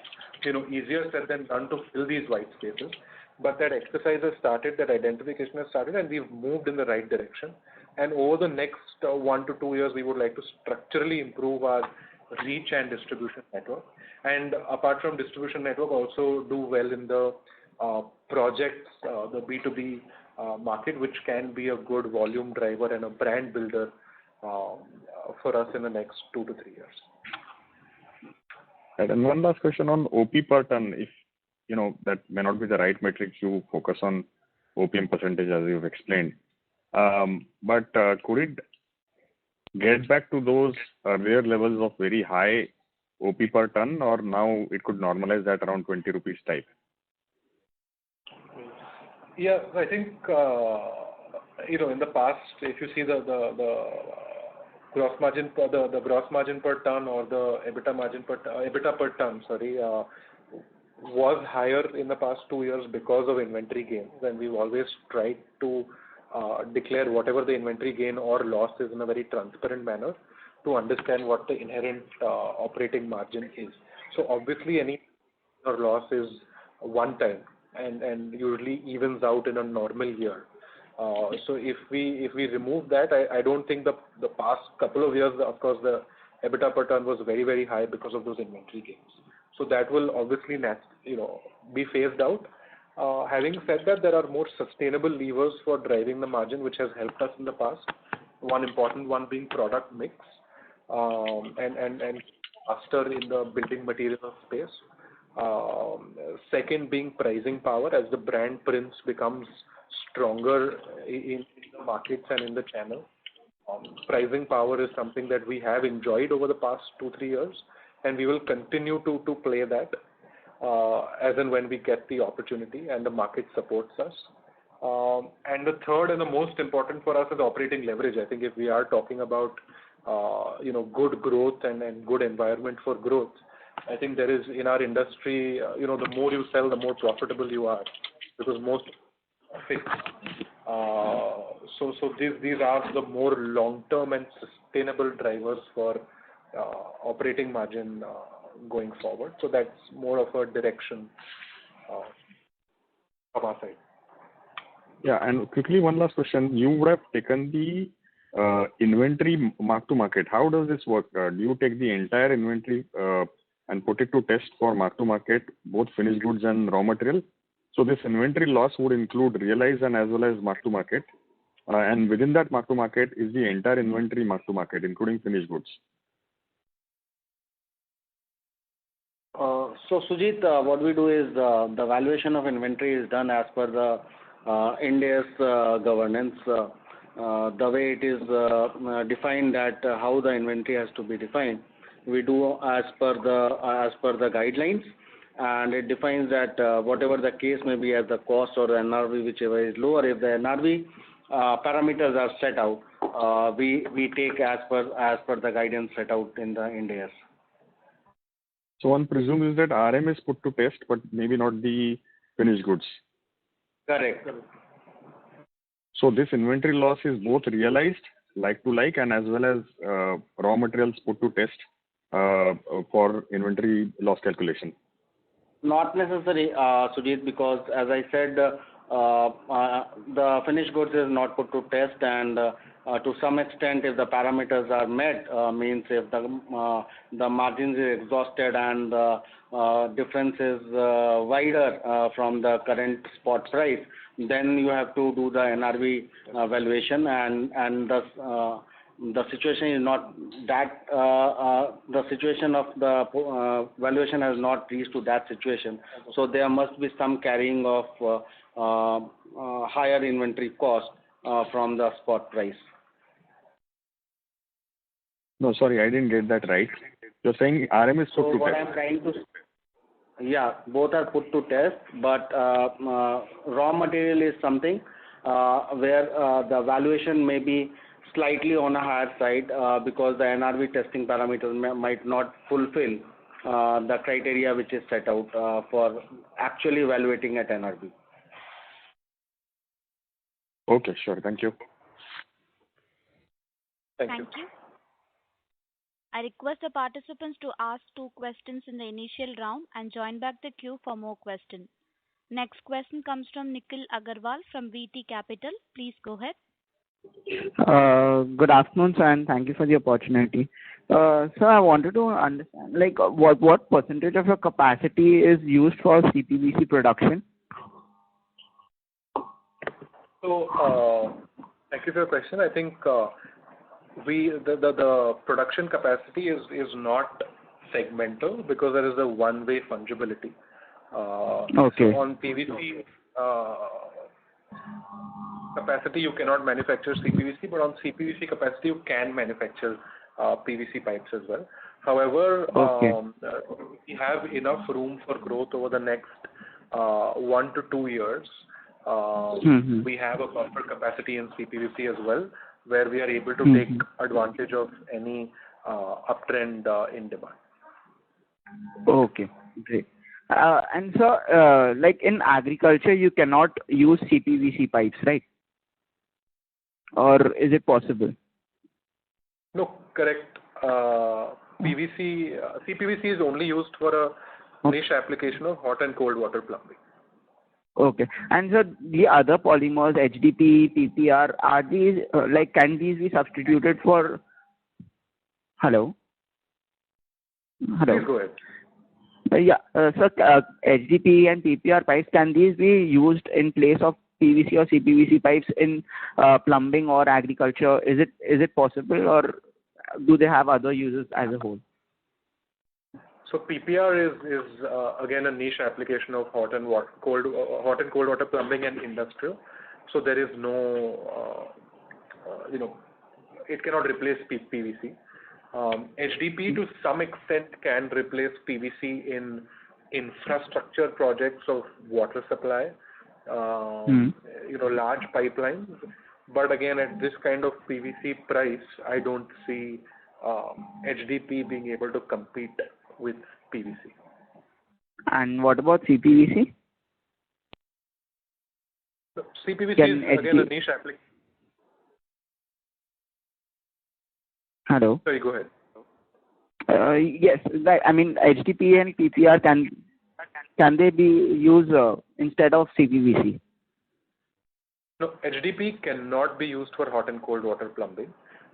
easier said than done to fill these white spaces, but that exercise has started, that identification has started, and we've moved in the right direction. And over the next 1 to 2 years, we would like to structurally improve our reach and distribution network. And apart from distribution network, also do well in the projects, the B2B market, which can be a good volume driver and a brand builder for us in the next 2 to 3 years. And one last question on OP per ton. If that may not be the right metric, you focus on OPM percentage as you've explained. But could it get back to those earlier levels of very high OP per ton, or now it could normalize that around 20 rupees type? Yeah, I think in the past, if you see the gross margin per ton or the EBITDA per ton, was higher in the past 2 years because of inventory gains, and we've always tried to declare whatever the inventory gain or loss is in a very transparent manner to understand what the inherent operating margin is. So obviously any or loss is one time and usually evens out in a normal year. So if we remove that, I don't think the past couple of years, of course, the EBITDA per ton was very, very high because of those inventory gains. So that will obviously be phased out. Having said that, there are more sustainable levers for driving the margin, which has helped us in the past. One important one being product mix, and faster in the building material space. Second being pricing power, as the brand Prince becomes stronger in the markets and in the channel. Pricing power is something that we have enjoyed over the past 2-3 years, and we will continue to play that as and when we get the opportunity and the market supports us. And the third and the most important for us is operating leverage. I think if we are talking about good growth and good environment for growth, I think there is in our industry, the more you sell, the more profitable you are, because most fixed. So these are the more long-term and sustainable drivers for operating margin going forward. So that's more of a direction from our side. Yeah, and quickly one last question. You would have taken the inventory mark to market. How does this work? Do you take the entire inventory and put it to test for mark to market, both finished goods and raw material? So this inventory loss would include realized and as well as mark to market. And within that mark to market is the entire inventory mark to market, including finished goods. So Sujit, what we do is the valuation of inventory is done as per the Ind AS governance. The way it is defined, that how the inventory has to be defined, we do as per the guidelines, and it defines that whatever the case may be, as the cost or the NRV, whichever is lower, if the NRV parameters are set out, we take as per the guidance set out in the Ind AS. So one presumes that RM is put to test, but maybe not the finished goods. Correct. So this inventory loss is both realized, like to like, and as well as raw materials put to test for inventory loss calculation. Not necessary, Sujit, because as I said, the finished goods is not put to test, and to some extent, if the parameters are met, means if the margins is exhausted and the difference is wider from the current spot price, then you have to do the NRV valuation, and the situation is not that the situation of the valuation has not reached to that situation. So there must be some carrying of higher inventory cost from the spot price. No, sorry, I didn't get that right. You're saying RM is put to what test. I'm trying to, yeah, both are put to test, but raw material is something where the valuation may be slightly on a higher side because the NRV testing parameters might not fulfill the criteria which is set out for actually evaluating at NRV. Okay, sure. Thank you. Thank you. I request the participants to ask 2 questions in the initial round and join back the queue for more questions. Next question comes from Nikhil Agarwal from VT Capital. Please go ahead. Good afternoon, sir, and thank you for the opportunity. Sir, I wanted to understand, like, what percentage of your capacity is used for CPVC production? So, thank you for your question. I think the production capacity is not segmental because there is a one-way fungibility. Okay. So on PVC capacity, you cannot manufacture CPVC, but on CPVC capacity, you can manufacture PVC pipes as well. However, we have enough room for growth over the next 1 to 2 years. We have a buffer capacity in CPVC as well, where we are able to take advantage of any uptrend in demand. Okay, great. And so, like in agriculture, you cannot use CPVC pipes, right? Or is it possible? No, correct. CPVC is only used for a niche application of hot and cold water plumbing. Okay. And so the other polymers, HDP, PPR, are these, can these be substituted for... Hello? Please go ahead. HDPE and PPR pipes, can these be used in place of PVC or CPVC pipes in plumbing or agriculture? Is it possible, or do they have other uses as a whole? So PPR is again a niche application of hot and cold water plumbing and industrial. So there is no, it cannot replace PVC. HDPE to some extent can replace PVC in infrastructure projects of water supply, large pipelines. But again, at this kind of PVC price, I don't see HDPE being able to compete with PVC. And what about CPVC? CPVC is again a niche application. Hello. Sorry, go ahead. Yes, HDPE and PPR can they be used instead of CPVC? No, HDPE cannot be used for hot and cold water plumbing.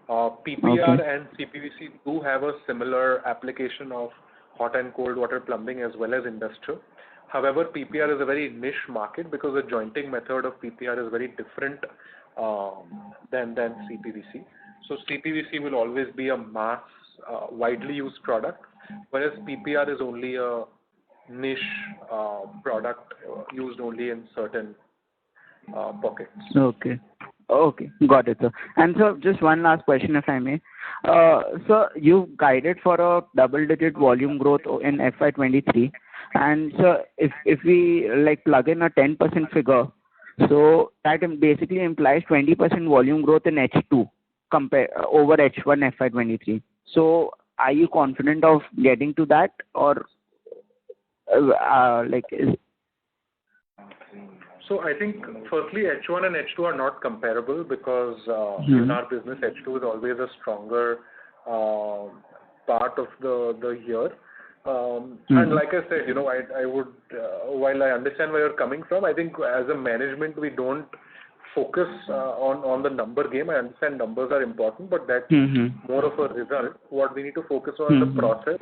PPR and CPVC do have a similar application of hot and cold water plumbing as well as industrial. However, PPR is a very niche market because the jointing method of PPR is very different than CPVC. So CPVC will always be a mass, widely used product, whereas PPR is only a niche product used only in certain pockets. Okay, got it, sir. And so just one last question, if I may. So you guided for a double-digit volume growth in FY23, and so if we plug in a 10% figure, so that basically implies 20% volume growth in H2 over H1 FY23. So are you confident of getting to that, or So I think firstly H1 and H2 are not comparable because in our business H2 is always a stronger part of the year. And like I said, I would, while I understand where you're coming from, I think as a management we don't focus on the number game. I understand numbers are important, but that's more of a result. What we need to focus on is the process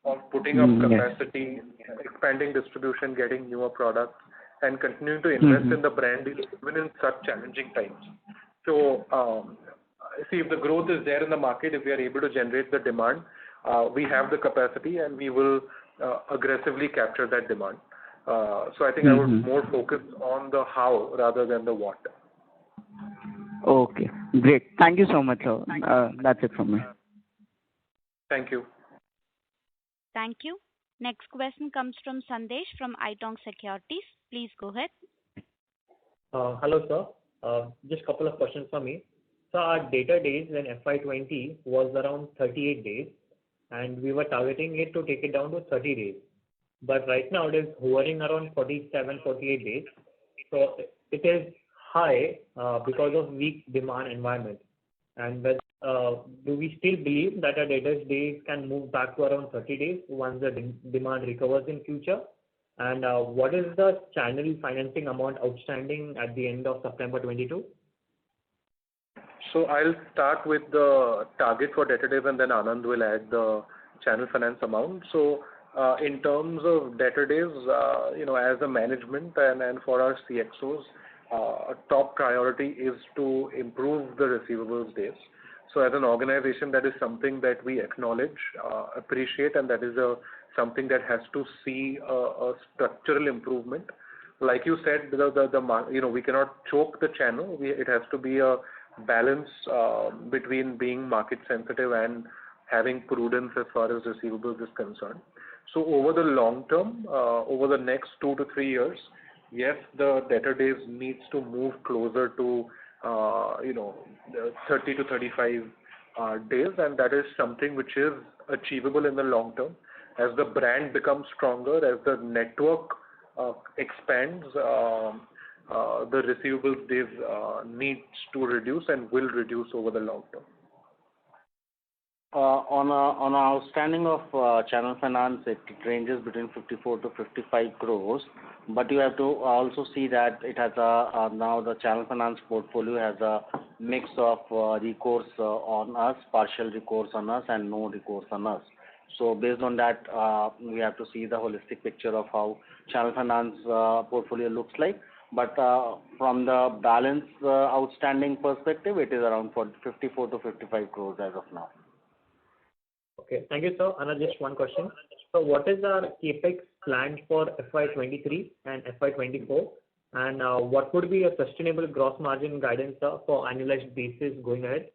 of putting up capacity, expanding distribution, getting newer products, and continuing to invest in the brand even in such challenging times. So, see, if the growth is there in the market, if we are able to generate the demand, we have the capacity and we will aggressively capture that demand. So I think I would more focus on the how rather than the what. Okay, great. Thank you so much, sir. That's it from me. Thank you. Thank you. Next question comes from Sandesh from Itong Securities. Please go ahead. Hello, sir. Just a couple of questions for me. So our debtor days in FY20 was around 38 days, and we were targeting it to take it down to 30 days. But right now it is hovering around 47, 48 days. So it is high because of weak demand environment. And do we still believe that our debtor days can move back to around 30 days once the demand recovers in future? And what is the channel financing amount outstanding at the end of September 22? So I'll start with the target for debtor days and then Anand will add the channel finance amount. So in terms of debtor days, as a management and for our CXOs, top priority is to improve the receivables days. So as an organization, that is something that we acknowledge, appreciate, and that is something that has to see a structural improvement. Like you said, we cannot choke the channel. It has to be a balance between being market sensitive and having prudence as far as receivables is concerned. So over the long term, over the next 2 to 3 years, yes, the debtor days needs to move closer to 30 to 35 days, and that is something which is achievable in the long term. As the brand becomes stronger, as the network expands, the receivables days needs to reduce and will reduce over the long term. On an outstanding of channel finance, it ranges between 54 to 55 crores. But you have to also see that it has now the channel finance portfolio has a mix of recourse on us, partial recourse on us, and no recourse on us. So based on that, we have to see the holistic picture of how channel finance portfolio looks like. But from the balance outstanding perspective, it is around 54 to 55 crores as of now. Okay. Thank you, sir. Just one question. So what is our CapEx planned for FY23 and FY24? And what would be a sustainable gross margin guidance, sir, for annualized basis going ahead?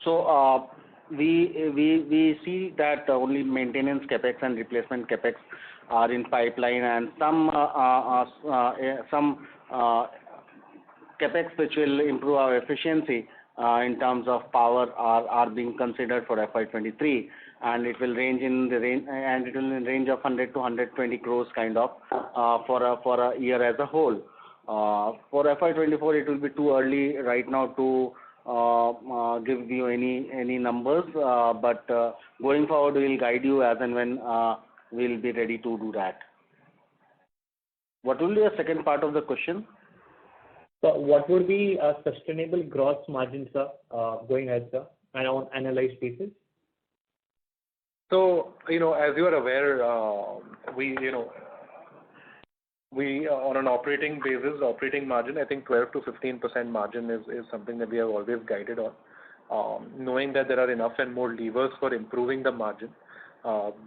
So we see that only maintenance capex and replacement capex are in pipeline, and some capex which will improve our efficiency in terms of power are being considered for FY23, and it will range in range of 100 to 120 crores kind of for a year as a whole. For FY24, it will be too early right now to give you any numbers, but going forward, we will guide you as and when we'll be ready to do that. What will be the second part of the question? So what would be a sustainable gross margin, sir, going ahead, sir, and on analyzed basis? So, as you are aware, we on an operating basis, operating margin, I think 12 to 15% margin is something that we have always guided on, knowing that there are enough and more levers for improving the margin,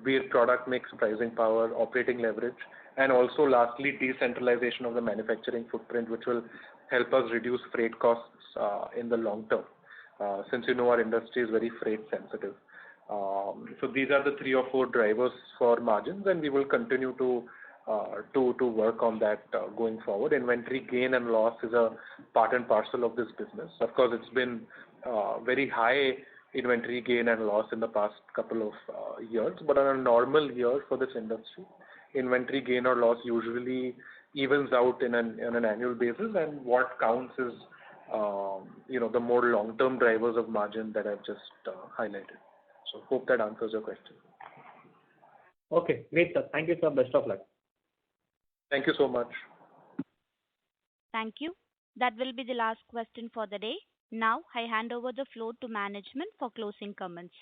be it product mix, pricing power, operating leverage, and also lastly, decentralization of the manufacturing footprint, which will help us reduce freight costs in the long term, since our industry is very freight sensitive. So these are the 3 or 4 drivers for margins, and we will continue to work on that going forward. Inventory gain and loss is a part and parcel of this business. Of course, it's been very high inventory gain and loss in the past couple of years, but on a normal year for this industry, inventory gain or loss usually evens out in an annual basis, and what counts is the more long-term drivers of margin that I've just highlighted. So hope that answers your question. Okay, great, sir. Thank you, sir. Best of luck. Thank you so much. Thank you. That will be the last question for the day. Now, I hand over the floor to management for closing comments.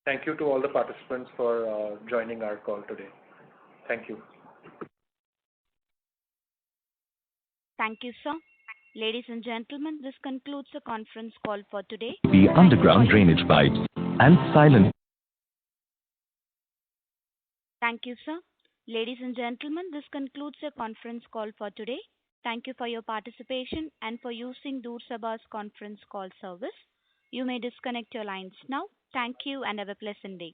Thank you to all the participants for joining our call today. Thank you. Thank you, sir. Ladies and gentlemen, this concludes the conference call for today. The underground drainage pipes and silent. Thank you, sir. Ladies and gentlemen, this concludes the conference call for today. Thank you for your participation and for using Doorsaba's conference call service. You may disconnect your lines now. Thank you and have a pleasant day.